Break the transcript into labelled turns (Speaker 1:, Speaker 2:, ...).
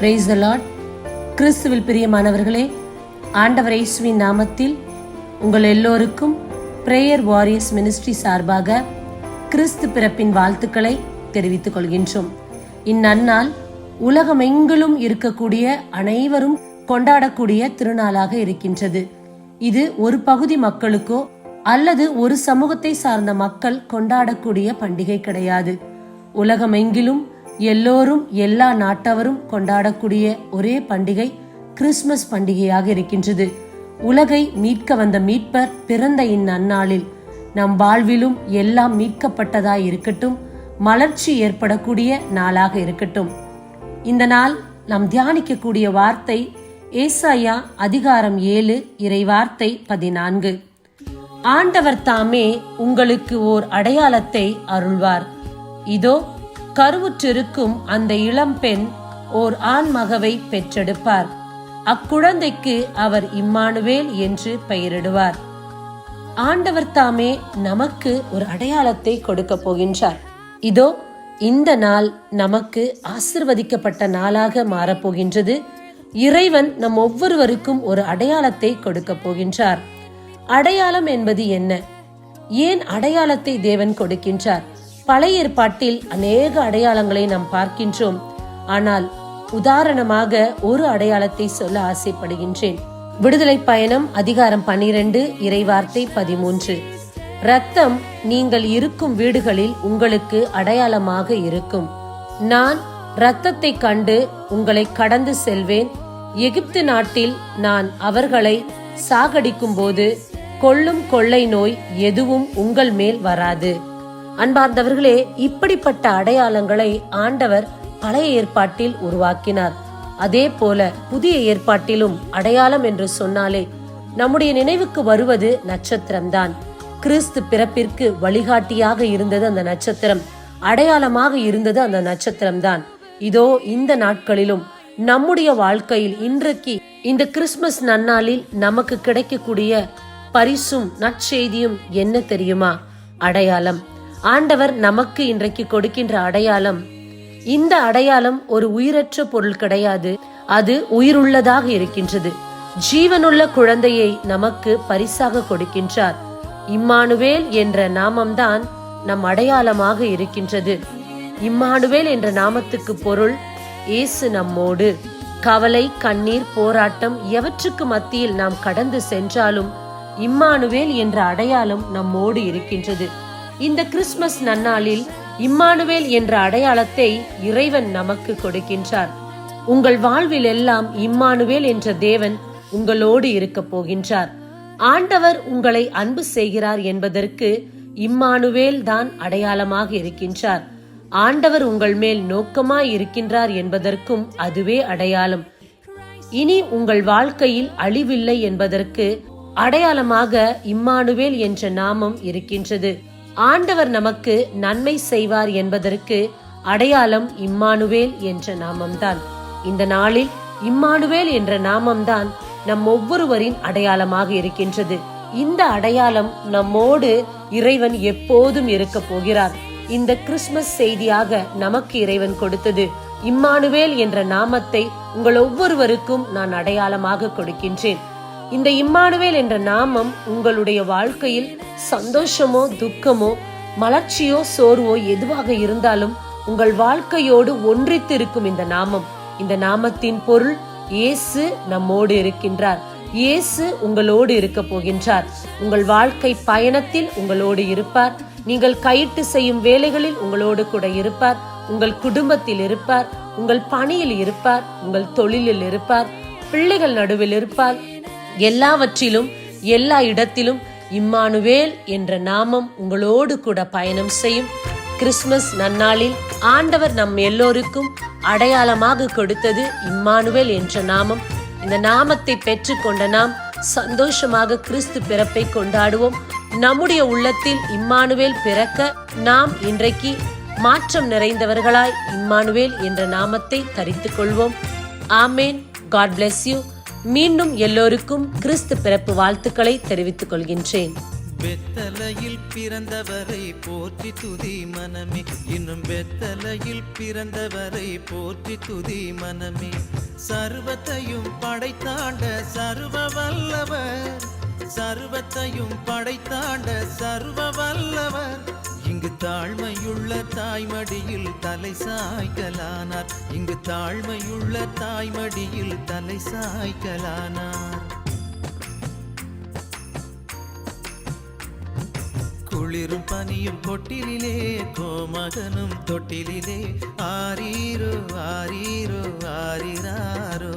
Speaker 1: Praise the Lord. கிறிஸ்துவில் பிரியமானவர்களே, ஆண்டவர் இயேசுவின் நாமத்தில் உங்கள் எல்லோருக்கும் பிரேயர் வாரியர்ஸ் மினிஸ்ட்ரி சார்பாக கிறிஸ்து பிறப்பின் வாழ்த்துக்களை தெரிவித்துக் கொள்கின்றோம். இந்நன்னாள் உலகமெங்கிலும் இருக்கக்கூடிய அனைவரும் கொண்டாடக்கூடிய திருநாளாக இருக்கின்றது. இது ஒரு பகுதி மக்களுக்கோ அல்லது ஒரு சமூகத்தை சார்ந்த மக்கள் கொண்டாடக்கூடிய பண்டிகை கிடையாது. உலகமெங்கிலும் எல்லோரும் எல்லா நாட்டவரும் கொண்டாடக்கூடிய ஒரே பண்டிகை கிறிஸ்துமஸ் பண்டிகையாக இருக்கின்றது. உலகை மீட்க வந்த மீட்பர் பிறந்த இந்நன்னாளில் நம் வாழ்விலும் எல்லாம் மீட்கப்பட்டதாய் இருக்கட்டும், மலர்ச்சி ஏற்படக்கூடிய நாளாக இருக்கட்டும். இந்த நாள் நாம் தியானிக்கக்கூடிய வார்த்தை ஏசாயா அதிகாரம் 7 இறைவார்த்தை 14. ஆண்டவர் தாமே உங்களுக்கு ஓர் அடையாளத்தை அருள்வார். இதோ கருவுற்றிருக்கும் அந்த இளம்பெண் ஓர் ஆண் மகவை பெற்றெடுப்பார். அக்குழந்தைக்கு அவர் இம்மானுவேல் என்று பெயரிடுவார். ஆண்டவர் தாமே நமக்கு ஒரு அடையாளத்தை கொடுக்க போகின்றார். இதோ இந்த நாள் நமக்கு ஆசிர்வதிக்கப்பட்ட நாளாக மாறப்போகின்றது. இறைவன் நம் ஒவ்வொருவருக்கும் ஒரு அடையாளத்தை கொடுக்க போகின்றார். அடையாளம் என்பது என்ன? ஏன் அடையாளத்தை தேவன் கொடுக்கின்றார்? பழைய ஏற்பாட்டில் அநேக அடையாளங்களை நாம் பார்க்கின்றோம். ஆனால் உதாரணமாக ஒரு அடையாளத்தை சொல்ல ஆசைப்படுகின்றேன். விடுதலை பயணம் அதிகாரம் 12 இறைவார்த்தை 13. இரத்தம் நீங்கள் இருக்கும் வீடுகளில் உங்களுக்கு அடையாளமாக இருக்கும். நான் இரத்தத்தை கண்டு உங்களை கடந்து செல்வேன். எகிப்து நாட்டில் நான் அவர்களை சாகடிக்கும் போது கொள்ளும் கொள்ளை நோய் எதுவும் உங்கள் மேல் வராது. அன்பார்ந்தவர்களே, இப்படிப்பட்ட அடையாளங்களை ஆண்டவர் பழைய ஏற்பாட்டில் உருவாக்கினார். அதே போல புதிய ஏற்பாட்டிலும் அடையாளம் என்று சொன்னாலே நம்முடைய நினைவுக்கு வருவது நட்சத்திரம்தான். கிறிஸ்து பிறப்பிற்கு வழிகாட்டியாக இருந்தது அந்த நட்சத்திரம், அடையாளமாக இருந்தது அந்த நட்சத்திரம்தான். இதோ இந்த நாட்களிலும் நம்முடைய வாழ்க்கையில் இன்றைக்கு இந்த கிறிஸ்துமஸ் நன்னாளில் நமக்கு கிடைக்கக்கூடிய பரிசும் நற்செய்தியும் என்ன தெரியுமா? அடையாளம். ஆண்டவர் நமக்கு இன்றைக்கு கொடுக்கின்ற அடையாளம். இந்த அடையாளம் ஒரு உயிரற்ற பொருள் கிடையாது, அது உயிருள்ளதாக இருக்கின்றது. ஜீவனுள்ள குழந்தையை நமக்கு பரிசாக கொடுக்கின்றார். இம்மானுவேல் என்ற நாமம்தான் நம் அடையாளமாக இருக்கின்றது. இம்மானுவேல் என்ற நாமத்துக்கு பொருள் இயேசு நம்மோடு. கவலை, கண்ணீர், போராட்டம் எவற்றுக்கு மத்தியில் நாம் கடந்து சென்றாலும் இம்மானுவேல் என்ற அடையாளம் நம்மோடு இருக்கின்றது. இந்த கிறிஸ்துமஸ் நன்னாளில் இம்மானுவேல் என்ற அடையாளத்தை இறைவன் நமக்கு கொடுக்கின்றார். உங்கள் வாழ்வில் எல்லாம் இம்மானுவேல் என்ற தேவன் உங்களோடு இருக்க போகின்றார். ஆண்டவர் உங்களை அன்பு செய்கிறார் என்பதற்கு இம்மானுவேல் தான் அடையாளமாக இருக்கின்றார். ஆண்டவர் உங்கள் மேல் நோக்கமாய் இருக்கின்றார் என்பதற்கும் அதுவே அடையாளம். இனி உங்கள் வாழ்க்கையில் அழிவில்லை என்பதற்கு அடையாளமாக இம்மானுவேல் என்ற நாமம் இருக்கின்றது. ஆண்டவர் நமக்கு நன்மை செய்வார் என்பதற்கு அடையாளம் இம்மானுவேல் என்ற நாமம்தான். இந்த நாளில் இம்மானுவேல் என்ற நாமம்தான் நம் ஒவ்வொருவரின் அடையாளமாக இருக்கின்றது. இந்த அடையாளம் நம்மோடு இறைவன் எப்போதும் இருக்க போகிறார். இந்த கிறிஸ்துமஸ் செய்தியாக நமக்கு இறைவன் கொடுத்தது இம்மானுவேல் என்ற நாமத்தை உங்கள் ஒவ்வொருவருக்கும் நான் அடையாளமாக கொடுக்கின்றேன். இந்த இம்மானுவேல் என்ற நாமம் உங்களுடைய வாழ்க்கையில் சந்தோஷமோ துக்கமோ மலர்ச்சியோ சோர்வோ எதுவாக இருந்தாலும் உங்கள் வாழ்க்கையோடு ஒன்றித்து இருக்கும் இந்த நாமம். இந்த நாமத்தின் பொருள் இயேசு நம்மோடு இருக்கின்றார். இயேசு உங்களோடு இருக்க போகின்றார். உங்கள் வாழ்க்கை பயணத்தில் உங்களோடு இருப்பார். நீங்கள் கையிட்டு செய்யும் வேலைகளில் உங்களோடு கூட இருப்பார். உங்கள் குடும்பத்தில் இருப்பார். உங்கள் பணியில் இருப்பார். உங்கள் தொழிலில் இருப்பார். பிள்ளைகள் நடுவில் இருப்பார். எல்லாவற்றிலும் எல்லா இடத்திலும் இம்மானுவேல் என்ற நாமம் உங்களோடு கூட பயணம் செய்யும். கிறிஸ்துமஸ் நன்னாளில் ஆண்டவர் நம் எல்லோருக்கும் அடையாளமாக கொடுத்தது இம்மானுவேல் என்ற நாமம். இந்த நாமத்தை பெற்றுக்கொண்ட நாம் சந்தோஷமாக கிறிஸ்து பிறப்பை கொண்டாடுவோம். நம்முடைய உள்ளத்தில் இம்மானுவேல் பிறக்க நாம் இன்றைக்கு மாற்றம் நிறைந்தவர்களாய் இம்மானுவேல் என்ற நாமத்தை தரித்துக் கொள்வோம். ஆமேன். God bless you. மீண்டும் எல்லோருக்கும் கிறிஸ்து பிறப்பு வாழ்த்துக்களை தெரிவித்துக் கொள்கின்றேன்.
Speaker 2: பெத்தலையில் பிறந்தவரை போற்றி துதி மனமே, இன்னும் பெத்தலையில் பிறந்தவரை போற்றி துதி மனமே. சர்வத்தையும் படைத்தாண்ட சர்வ வல்லவர், சர்வத்தையும் படைத்தாண்ட சர்வ வல்லவர், இங்கு தாழ்மையுள்ள தாய்மடியில் தலை சாய்க்கலானார், இங்கு தாழ்மையுள்ள தாய்மடியில் தலை சாய்க்கலானார். குளிரும் பனியும் கொட்டிலே, கோமகனும் தொட்டிலே, ஆரீரோ ஆரீரோ ஆரிராரோ.